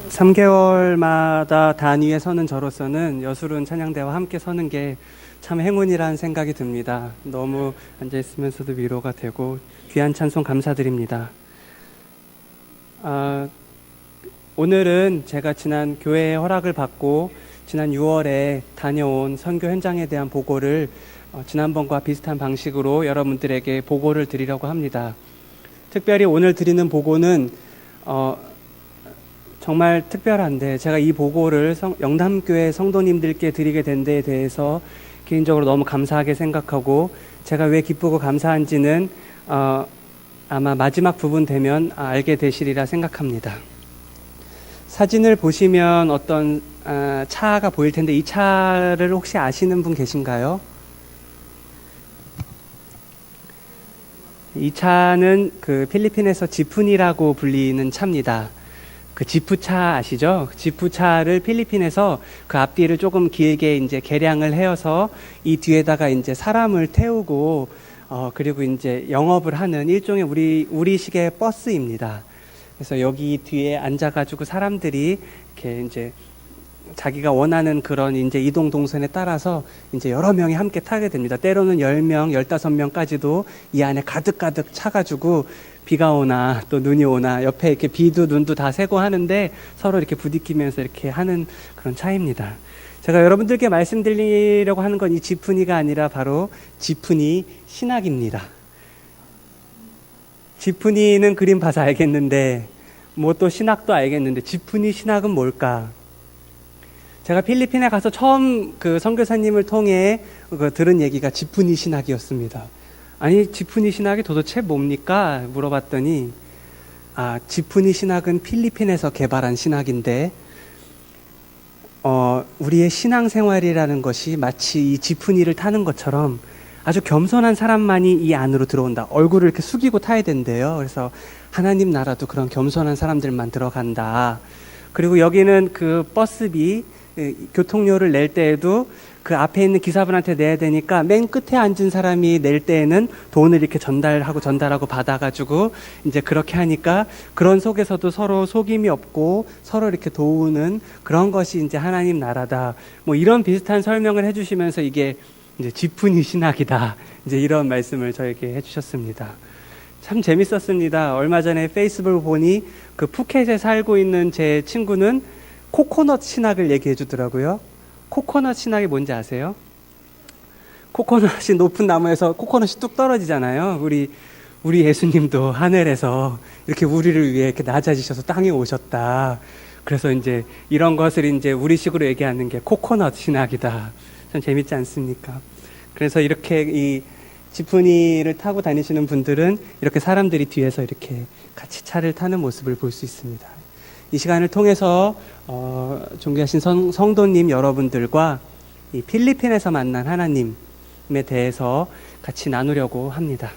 3개월마다 단위에 서는 저로서는 여술은 찬양대와 함께 서는 게 참 행운이라는 생각이 듭니다. 너무 앉아있으면서도 위로가 되고 귀한 찬송 감사드립니다. 오늘은 제가 지난 교회의 허락을 받고 지난 6월에 다녀온 선교 현장에 대한 보고를 지난번과 비슷한 방식으로 여러분들에게 보고를 드리려고 합니다. 특별히 오늘 드리는 보고는 정말 특별한데 제가 이 보고를 영남교회 성도님들께 드리게 된 데에 대해서 개인적으로 너무 감사하게 생각하고 제가 왜 기쁘고 감사한지는 아마 마지막 부분 되면 알게 되시리라 생각합니다. 사진을 보시면 어떤 차가 보일 텐데 이 차를 혹시 아시는 분 계신가요? 이 차는 그 필리핀에서 지푼이라고 불리는 차입니다. 그 지프차 아시죠? 지프차를 필리핀에서 그 앞뒤를 조금 길게 이제 개량을 해서 이 뒤에다가 이제 사람을 태우고 그리고 이제 영업을 하는 일종의 우리식의 버스입니다. 그래서 여기 뒤에 앉아가지고 사람들이 이렇게 이제 자기가 원하는 그런 이제 이동 동선에 따라서 이제 여러 명이 함께 타게 됩니다. 때로는 10명, 15명까지도 이 안에 가득가득 차가지고 비가 오나 또 눈이 오나 옆에 이렇게 비도 눈도 다 새고 하는데 서로 이렇게 부딪히면서 이렇게 하는 그런 차입니다. 제가 여러분들께 말씀드리려고 하는 건 이 지푼이가 아니라 바로 지푼이 신학입니다. 지푼이는 그림 봐서 알겠는데 뭐 또 신학도 알겠는데 지푼이 신학은 뭘까? 제가 필리핀에 가서 처음 그 선교사님을 통해 들은 얘기가 지푼이 신학이었습니다. 아니 지푼이 신학이 도대체 뭡니까? 물어봤더니 지푼이 신학은 필리핀에서 개발한 신학인데 우리의 신앙생활이라는 것이 마치 이 지푼이를 타는 것처럼 아주 겸손한 사람만이 이 안으로 들어온다. 얼굴을 이렇게 숙이고 타야 된대요. 그래서 하나님 나라도 그런 겸손한 사람들만 들어간다. 그리고 여기는 그 버스비 교통료를 낼 때에도 그 앞에 있는 기사분한테 내야 되니까 맨 끝에 앉은 사람이 낼 때에는 돈을 이렇게 전달하고 받아가지고 이제 그렇게 하니까 그런 속에서도 서로 속임이 없고 서로 이렇게 도우는 그런 것이 이제 하나님 나라다. 뭐 이런 비슷한 설명을 해주시면서 이게 이제 지푼이 신학이다. 이제 이런 말씀을 저에게 해주셨습니다. 참 재밌었습니다. 얼마 전에 페이스북을 보니 그 푸켓에 살고 있는 제 친구는 코코넛 신학을 얘기해 주더라고요. 코코넛 신학이 뭔지 아세요? 코코넛이 높은 나무에서 코코넛이 뚝 떨어지잖아요. 우리 예수님도 하늘에서 이렇게 우리를 위해 이렇게 낮아지셔서 땅에 오셨다. 그래서 이제 이런 것을 이제 우리식으로 얘기하는 게 코코넛 신학이다. 참 재밌지 않습니까? 그래서 이렇게 이 지푼이를 타고 다니시는 분들은 이렇게 사람들이 뒤에서 이렇게 같이 차를 타는 모습을 볼 수 있습니다. 이 시간을 통해서 존귀하신 성도님 여러분들과 이 필리핀에서 만난 하나님에 대해서 같이 나누려고 합니다.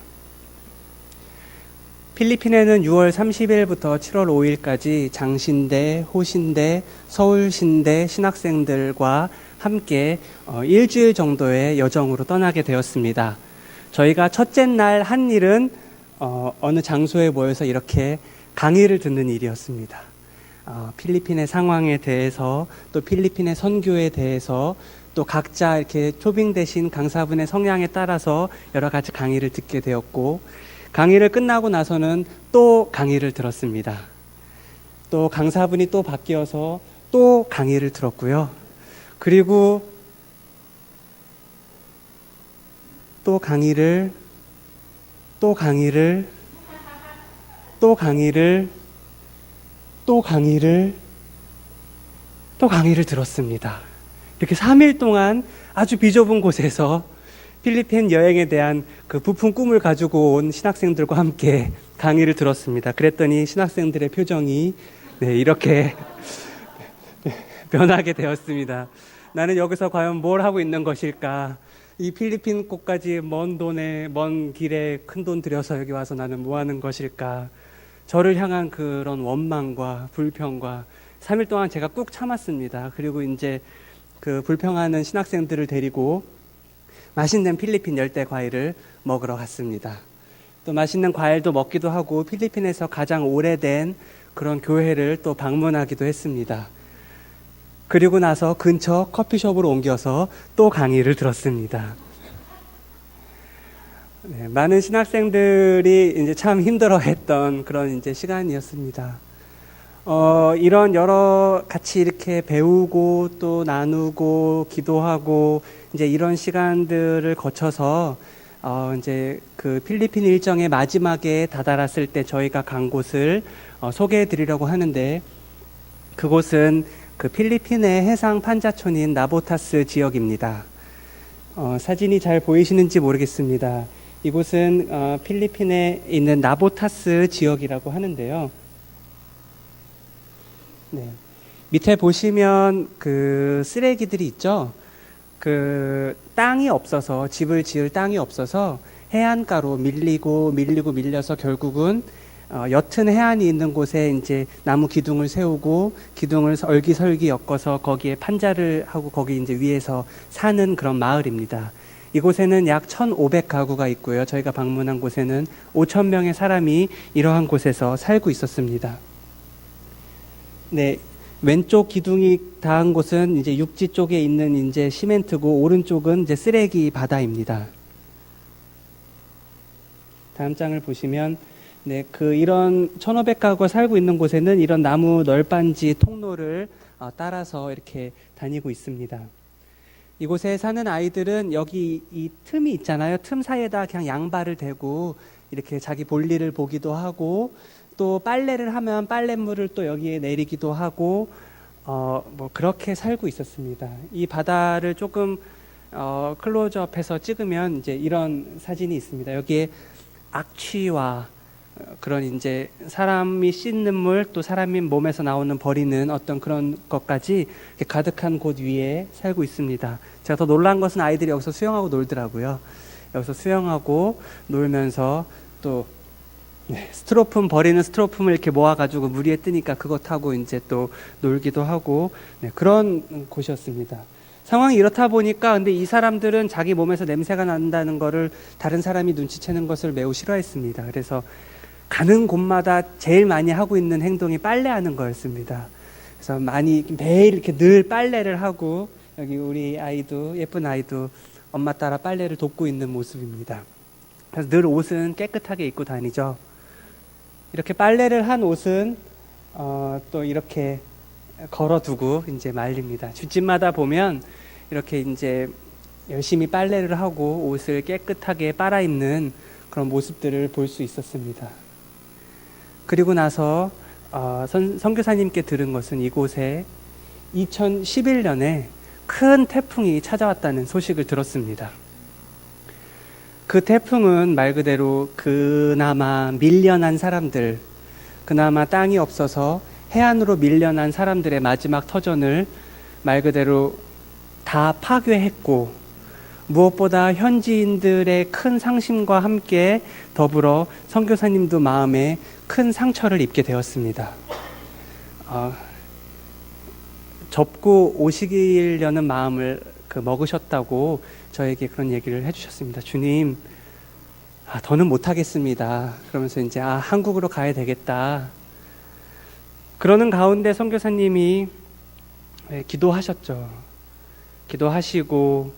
필리핀에는 6월 30일부터 7월 5일까지 장신대, 호신대, 서울신대 신학생들과 함께 일주일 정도의 여정으로 떠나게 되었습니다. 저희가 첫째 날 한 일은 어느 장소에 모여서 이렇게 강의를 듣는 일이었습니다. 필리핀의 상황에 대해서 또 필리핀의 선교에 대해서 또 각자 이렇게 초빙되신 강사분의 성향에 따라서 여러 가지 강의를 듣게 되었고 강의를 끝나고 나서는 또 강의를 들었습니다. 또 강사분이 또 바뀌어서 또 강의를 들었고요. 그리고 또 강의를 들었습니다. 이렇게 3일 동안 아주 비좁은 곳에서 필리핀 여행에 대한 그 부푼 꿈을 가지고 온 신학생들과 함께 강의를 들었습니다. 그랬더니 신학생들의 표정이 이렇게 변하게 되었습니다. 나는 여기서 과연 뭘 하고 있는 것일까? 이 필리핀 곳까지 먼 길에 큰 돈 들여서 여기 와서 나는 뭐 하는 것일까? 저를 향한 그런 원망과 불평과 3일 동안 제가 꾹 참았습니다. 그리고 이제 그 불평하는 신학생들을 데리고 맛있는 필리핀 열대 과일을 먹으러 갔습니다. 또 맛있는 과일도 먹기도 하고 필리핀에서 가장 오래된 그런 교회를 또 방문하기도 했습니다. 그리고 나서 근처 커피숍으로 옮겨서 또 강의를 들었습니다. 네, 많은 신학생들이 이제 참 힘들어했던 그런 이제 시간이었습니다. 이런 여러 같이 이렇게 배우고 또 나누고 기도하고 이제 이런 시간들을 거쳐서 이제 그 필리핀 일정의 마지막에 다다랐을 때 저희가 간 곳을 소개해 드리려고 하는데, 그곳은 그 필리핀의 해상 판자촌인 나보타스 지역입니다. 사진이 잘 보이시는지 모르겠습니다. 이곳은 필리핀에 있는 나보타스 지역이라고 하는데요. 네. 밑에 보시면 그 쓰레기들이 있죠. 그 땅이 없어서, 집을 지을 땅이 없어서 해안가로 밀려서 결국은 옅은 해안이 있는 곳에 이제 나무 기둥을 세우고 기둥을 얼기설기 엮어서 거기에 판자를 하고 거기 이제 위에서 사는 그런 마을입니다. 이곳에는 약 1,500가구가 있고요. 저희가 방문한 곳에는 5,000명의 사람이 이러한 곳에서 살고 있었습니다. 네, 왼쪽 기둥이 닿은 곳은 이제 육지 쪽에 있는 이제 시멘트고, 오른쪽은 이제 쓰레기 바다입니다. 다음 장을 보시면, 네, 이런 1,500가구가 살고 있는 곳에는 이런 나무 널빤지 통로를 따라서 이렇게 다니고 있습니다. 이곳에 사는 아이들은 여기 이 틈이 있잖아요. 틈 사이에다 그냥 양발을 대고 이렇게 자기 볼일을 보기도 하고, 또 빨래를 하면 빨랫물을 또 여기에 내리기도 하고, 뭐 그렇게 살고 있었습니다. 이 바다를 조금 클로즈업해서 찍으면 이제 이런 사진이 있습니다. 여기에 악취와 그런 이제 사람이 씻는 물, 또 사람이 몸에서 나오는 버리는 어떤 그런 것까지 가득한 곳 위에 살고 있습니다. 제가 더 놀란 것은 아이들이 여기서 수영하고 놀더라고요. 여기서 수영하고 놀면서 또 스티로폼 버리는 스티로폼을 이렇게 모아가지고 물 위에 뜨니까 그거 타고 이제 또 놀기도 하고, 네, 그런 곳이었습니다. 상황이 이렇다 보니까 근데 이 사람들은 자기 몸에서 냄새가 난다는 거를 다른 사람이 눈치채는 것을 매우 싫어했습니다. 그래서 가는 곳마다 제일 많이 하고 있는 행동이 빨래하는 거였습니다. 그래서 매일 이렇게 늘 빨래를 하고, 여기 우리 아이도, 예쁜 아이도 엄마 따라 빨래를 돕고 있는 모습입니다. 그래서 늘 옷은 깨끗하게 입고 다니죠. 이렇게 빨래를 한 옷은 또 이렇게 걸어두고 이제 말립니다. 집마다 보면 이렇게 이제 열심히 빨래를 하고 옷을 깨끗하게 빨아입는 그런 모습들을 볼 수 있었습니다. 그리고 나서 선교사님께 들은 것은 이곳에 2011년에 큰 태풍이 찾아왔다는 소식을 들었습니다. 그 태풍은 말 그대로 그나마 밀려난 사람들, 그나마 땅이 없어서 해안으로 밀려난 사람들의 마지막 터전을 말 그대로 다 파괴했고, 무엇보다 현지인들의 큰 상심과 함께 더불어 선교사님도 마음에 큰 상처를 입게 되었습니다. 접고 오시려는 마음을 먹으셨다고 저에게 그런 얘기를 해주셨습니다. 주님, 더는 못하겠습니다. 그러면서 이제 한국으로 가야 되겠다. 그러는 가운데 선교사님이 기도하셨죠. 기도하시고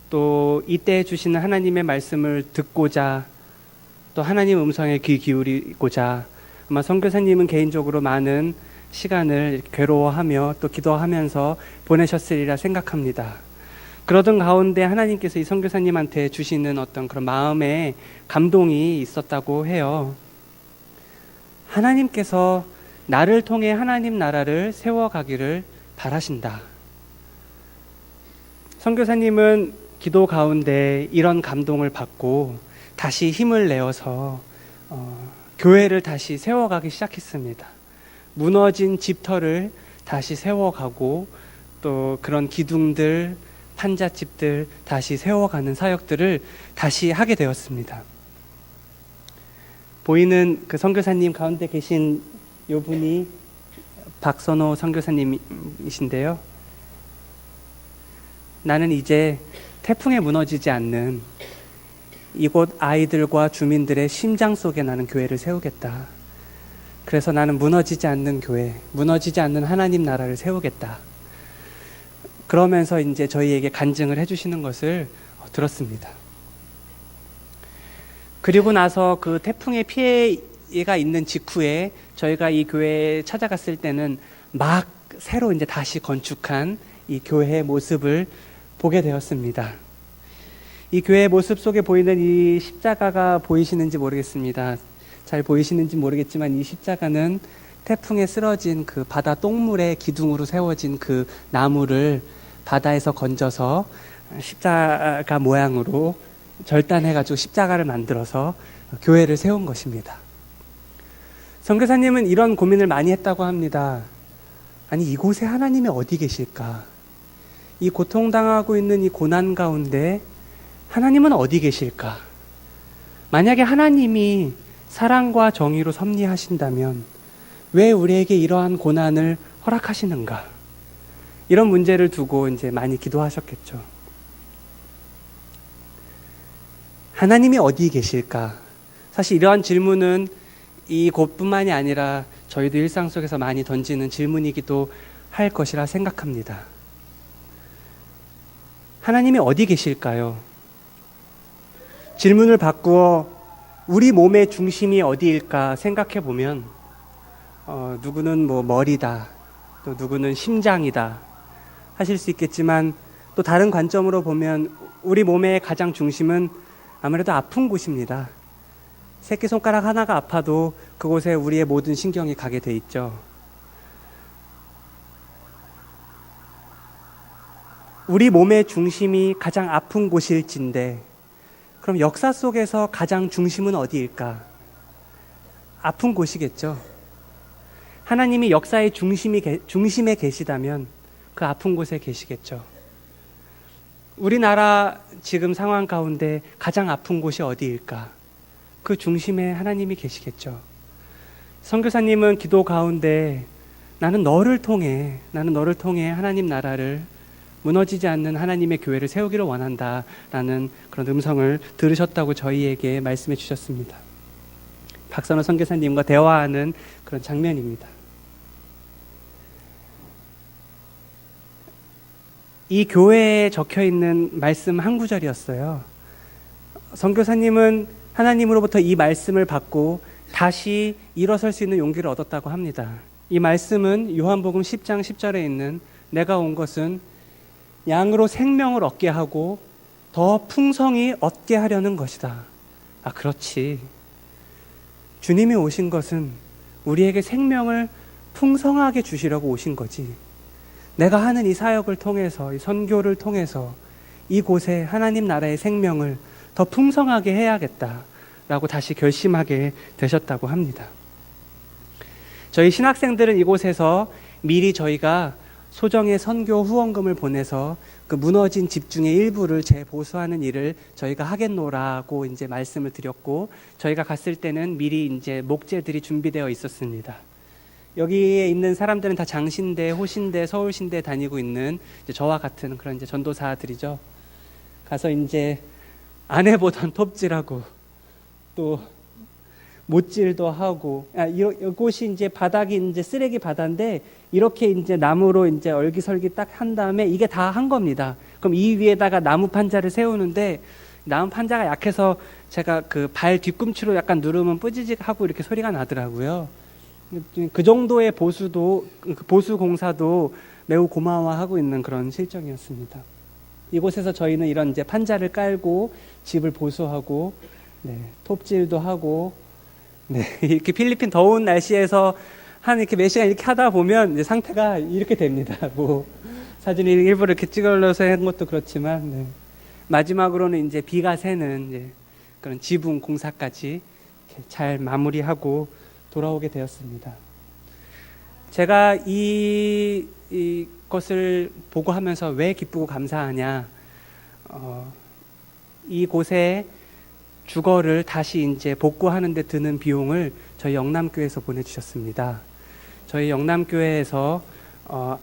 또 이때 주시는 하나님의 말씀을 듣고자, 또 하나님 음성에 귀 기울이고자 아마 선교사님은 개인적으로 많은 시간을 괴로워하며 또 기도하면서 보내셨으리라 생각합니다. 그러던 가운데 하나님께서 이 선교사님한테 주시는 어떤 그런 마음의 감동이 있었다고 해요. 하나님께서 나를 통해 하나님 나라를 세워가기를 바라신다. 선교사님은 기도 가운데 이런 감동을 받고 다시 힘을 내어서 교회를 다시 세워가기 시작했습니다. 무너진 집터를 다시 세워가고 또 그런 기둥들, 판잣집들 다시 세워가는 사역들을 다시 하게 되었습니다. 보이는 그 선교사님 가운데 계신 요 분이 박선호 선교사님이신데요. 나는 이제 태풍에 무너지지 않는 이곳 아이들과 주민들의 심장 속에 나는 교회를 세우겠다. 그래서 나는 무너지지 않는 교회, 무너지지 않는 하나님 나라를 세우겠다. 그러면서 이제 저희에게 간증을 해주시는 것을 들었습니다. 그리고 나서 그 태풍의 피해가 있는 직후에 저희가 이 교회에 찾아갔을 때는 막 새로 이제 다시 건축한 이 교회의 모습을 보게 되었습니다. 이 교회의 모습 속에 보이는 이 십자가가 보이시는지 모르겠습니다. 잘 보이시는지 모르겠지만 이 십자가는 태풍에 쓰러진 그 바다 똥물의 기둥으로 세워진 그 나무를 바다에서 건져서 십자가 모양으로 절단해가지고 십자가를 만들어서 교회를 세운 것입니다. 선교사님은 이런 고민을 많이 했다고 합니다. 아니, 이곳에 하나님이 어디 계실까? 이 고통당하고 있는 이 고난 가운데 하나님은 어디 계실까? 만약에 하나님이 사랑과 정의로 섭리하신다면 왜 우리에게 이러한 고난을 허락하시는가? 이런 문제를 두고 이제 많이 기도하셨겠죠. 하나님이 어디 계실까? 사실 이러한 질문은 이 곳뿐만이 아니라 저희도 일상 속에서 많이 던지는 질문이기도 할 것이라 생각합니다. 하나님이 어디 계실까요? 질문을 바꾸어 우리 몸의 중심이 어디일까 생각해 보면 누구는 뭐 머리다, 또 누구는 심장이다 하실 수 있겠지만 또 다른 관점으로 보면 우리 몸의 가장 중심은 아무래도 아픈 곳입니다. 새끼손가락 하나가 아파도 그곳에 우리의 모든 신경이 가게 돼 있죠. 우리 몸의 중심이 가장 아픈 곳일진데 그럼 역사 속에서 가장 중심은 어디일까? 아픈 곳이겠죠. 하나님이 역사의 중심에 계시다면 그 아픈 곳에 계시겠죠. 우리나라 지금 상황 가운데 가장 아픈 곳이 어디일까? 그 중심에 하나님이 계시겠죠. 선교사님은 기도 가운데 나는 너를 통해 하나님 나라를 무너지지 않는 하나님의 교회를 세우기를 원한다라는 그런 음성을 들으셨다고 저희에게 말씀해 주셨습니다. 박선호 선교사님과 대화하는 그런 장면입니다. 이 교회에 적혀 있는 말씀 한 구절이었어요. 선교사님은 하나님으로부터 이 말씀을 받고 다시 일어설 수 있는 용기를 얻었다고 합니다. 이 말씀은 요한복음 10장 10절에 있는 내가 온 것은 양으로 생명을 얻게 하고 더 풍성히 얻게 하려는 것이다. 아, 그렇지. 주님이 오신 것은 우리에게 생명을 풍성하게 주시려고 오신 거지. 내가 하는 이 사역을 통해서, 이 선교를 통해서 이곳에 하나님 나라의 생명을 더 풍성하게 해야겠다라고 다시 결심하게 되셨다고 합니다. 저희 신학생들은 이곳에서 미리 저희가 소정의 선교 후원금을 보내서 그 무너진 집 중의 일부를 재보수하는 일을 저희가 하겠노라고 이제 말씀을 드렸고, 저희가 갔을 때는 미리 이제 목재들이 준비되어 있었습니다. 여기에 있는 사람들은 다 장신대, 호신대, 서울신대 다니고 있는 이제 저와 같은 그런 이제 전도사들이죠. 가서 이제 안 해보던 톱질하고 또 못질도 하고, 이곳이 이제 바닥이 이제 쓰레기 바다인데 이렇게 이제 나무로 이제 얼기설기 딱 한 다음에 이게 다 한 겁니다. 그럼 이 위에다가 나무 판자를 세우는데 나무 판자가 약해서 제가 그 발 뒤꿈치로 약간 누르면 뿌지직 하고 이렇게 소리가 나더라고요. 그 정도의 보수 공사도 매우 고마워하고 있는 그런 실정이었습니다. 이곳에서 저희는 이런 이제 판자를 깔고 집을 보수하고, 톱질도 하고, 이렇게 필리핀 더운 날씨에서 한 이렇게 몇 시간 이렇게 하다 보면 이제 상태가 이렇게 됩니다. 뭐 사진을 일부러 이렇게 찍어서 한 것도 그렇지만, 마지막으로는 이제 비가 새는 이제 그런 지붕 공사까지 이렇게 잘 마무리하고 돌아오게 되었습니다. 제가 이것을 보고 하면서 왜 기쁘고 감사하냐? 이곳에 주거를 다시 이제 복구하는 데 드는 비용을 저희 영남교회에서 보내주셨습니다. 저희 영남교회에서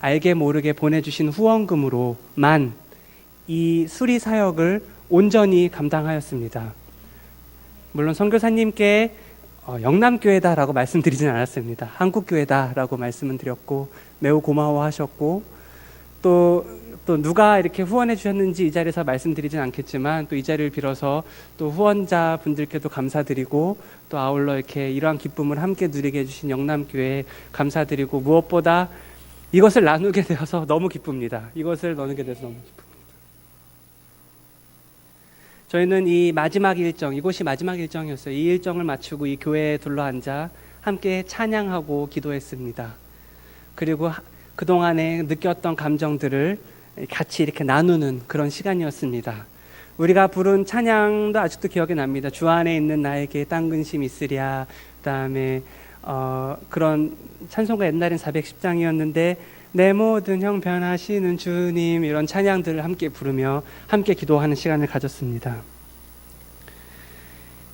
알게 모르게 보내주신 후원금으로만 이 수리 사역을 온전히 감당하였습니다. 물론 선교사님께 영남교회다라고 말씀드리진 않았습니다. 한국교회다라고 말씀은 드렸고 매우 고마워하셨고 또 누가 이렇게 후원해 주셨는지 이 자리에서 말씀드리진 않겠지만 또 이 자리를 빌어서 또 후원자 분들께도 감사드리고 또 아울러 이렇게 이러한 기쁨을 함께 누리게 해주신 영남교회 감사드리고 무엇보다 이것을 나누게 되어서 너무 기쁩니다. 이것을 나누게 돼서 너무 기쁩니다. 저희는 이 마지막 일정, 이곳이 마지막 일정이었어요. 이 일정을 마치고 이 교회에 둘러앉아 함께 찬양하고 기도했습니다. 그리고 그동안에 느꼈던 감정들을 같이 이렇게 나누는 그런 시간이었습니다. 우리가 부른 찬양도 아직도 기억이 납니다. 주 안에 있는 나에게 딴 근심 있으랴. 그다음에 그런 찬송가 옛날엔 410장이었는데 내 모든 형편하시는 주님, 이런 찬양들을 함께 부르며 함께 기도하는 시간을 가졌습니다.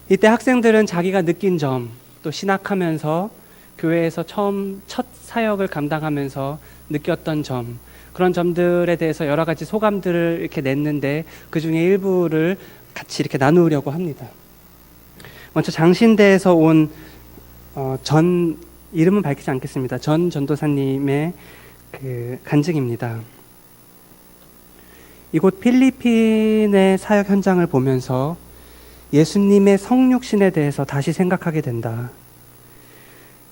이때 학생들은 자기가 느낀 점, 또 신학하면서 교회에서 첫 사역을 감당하면서 느꼈던 점, 그런 점들에 대해서 여러 가지 소감들을 이렇게 냈는데 그 중에 일부를 같이 이렇게 나누려고 합니다. 먼저 장신대에서 온 이름은 밝히지 않겠습니다. 전 전도사님의 그 간증입니다. 이곳 필리핀의 사역 현장을 보면서 예수님의 성육신에 대해서 다시 생각하게 된다.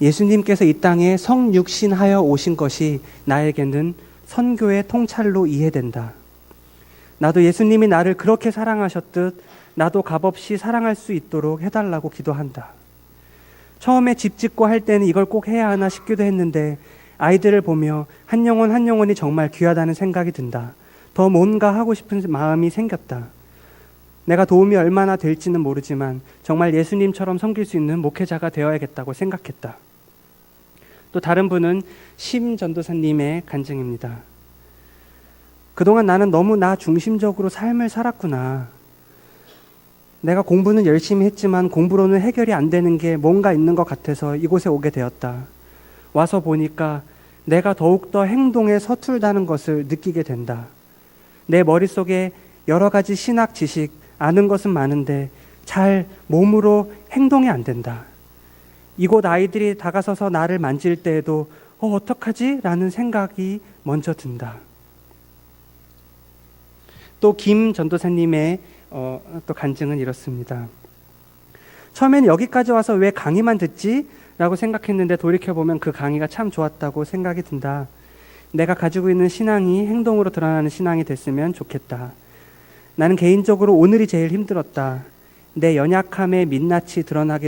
예수님께서 이 땅에 성육신하여 오신 것이 나에게는 선교의 통찰로 이해된다. 나도 예수님이 나를 그렇게 사랑하셨듯 나도 값없이 사랑할 수 있도록 해달라고 기도한다. 처음에 집 짓고 할 때는 이걸 꼭 해야 하나 싶기도 했는데 아이들을 보며 한 영혼 한 영혼이 정말 귀하다는 생각이 든다. 더 뭔가 하고 싶은 마음이 생겼다. 내가 도움이 얼마나 될지는 모르지만 정말 예수님처럼 섬길 수 있는 목회자가 되어야겠다고 생각했다. 또 다른 분은 심 전도사님의 간증입니다. 그동안 나는 너무 나 중심적으로 삶을 살았구나. 내가 공부는 열심히 했지만 공부로는 해결이 안 되는 게 뭔가 있는 것 같아서 이곳에 오게 되었다. 와서 보니까 내가 더욱더 행동에 서툴다는 것을 느끼게 된다. 내 머릿속에 여러 가지 신학 지식, 아는 것은 많은데 잘 몸으로 행동이 안 된다. 이곳 아이들이 다가서서 나를 만질 때에도 어떡하지? 라는 생각이 먼저 든다. 또 김 전도사님의 또 간증은 이렇습니다. 처음에는 여기까지 와서 왜 강의만 듣지? 라고 생각했는데 돌이켜보면 그 강의가 참 좋았다고 생각이 든다. 내가 가지고 있는 신앙이 행동으로 드러나는 신앙이 됐으면 좋겠다. 나는 개인적으로 오늘이 제일 힘들었다. 내 연약함의 민낯이 드러나게